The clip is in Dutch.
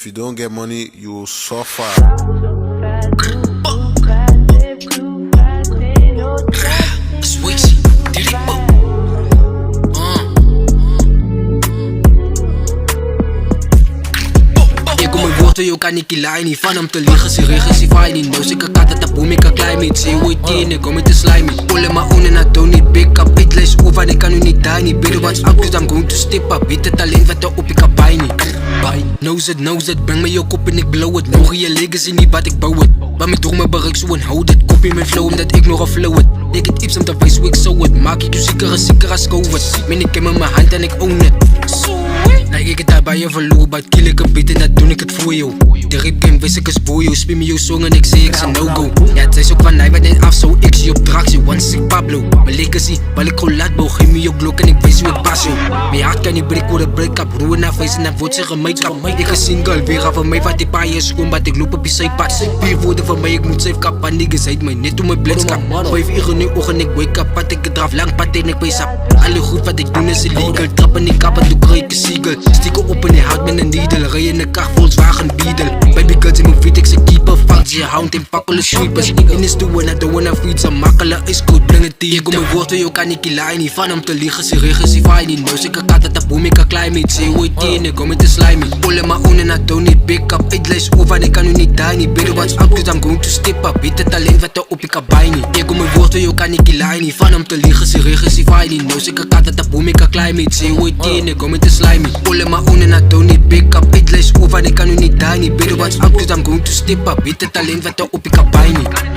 If you don't get money, you will suffer. Yo kan niet kilaai niet van hem te liegen, ze regen, ze fijn niet. Nou, ik kan het boom, ik kan klein met ze ooit in, ik kom met de slime. Pull my own and I don't need big up, it less over, ik kan nu niet die niet. Better watch out, cause I'm going to step up. Weet het alleen wat er op, ik kan bij niet. Knows it, breng me je kop en ik blow het. Mogen je legacy niet, wat ik bouw het. Waar mijn dromen bereik zo en houd het. Kopie mijn flow, omdat ik nog een flow het. Ik het iets om te wijs hoe ik zo het. Maak ik je zieker als COVID. Men ik ken met mijn hand en ik own het. Nou, ik het daar bij je verloor, maar kill ik een beat en dat doe ik het voor jou. De rip game wist ik is boyo, speel me jouw song en ik zeg ik een no-go. Ja, het is ook van hij wat net af, zo ik zie op tractie, one sick Pablo. Mijn legacy, waar ik gewoon laat bouw, geef me jouw glok en ik wees hoe ik pas jou. Mijn hart kan niet break, word een break-up, roer naar face en dan wordt zich een make-up. Ik is single, weer af van mij, wat die paar jaar schoon, maar ik loop op je zijpad. Vier woorden van mij, ik moet safe kap, maar niggas heet mij net om mijn blitzkap. 5 uur in uw ogen, ik wake up, pad ik het draf, lang pad en ik wees op. Alle goed wat ik doe is illegal, trappen ik kap en doe krijg ik een siegel. Stikken op en je houdt met een needle, rij in een kar, Volkswagen Beetle. Baby girls in mijn feet, ik zeg keeper, vangt je hound en pak alle sweepers. In is doen en I don't wanna feed, ze makkelen is goed, breng het team. Ik kom mijn woorden, je kan niet kilaai niet, van hem te liegen, ze regen, ze fijn niet. Nou, ik kan het boom, ik kan klein met ze ooit in, ik kom met de slime. Pull my own and I don't need big up, it less over, ik kan nu niet die niet. Better watch out, cause I'm going to step up. Weet het alleen wat er op, ik kan bij niet. Ik kom mijn woorden, je kan niet kilaai niet, van hem te liegen, ze regen, ze fijn niet. Nou, ik kan het boom, ik kan klein met ze ooit in, ik kom met de slime. Pull my own and I don't need big up, it less over, ik kan nu niet die niet. Better watch out, cause I'm going to step up. Weet het alleen wat er op, ik kan bij niet.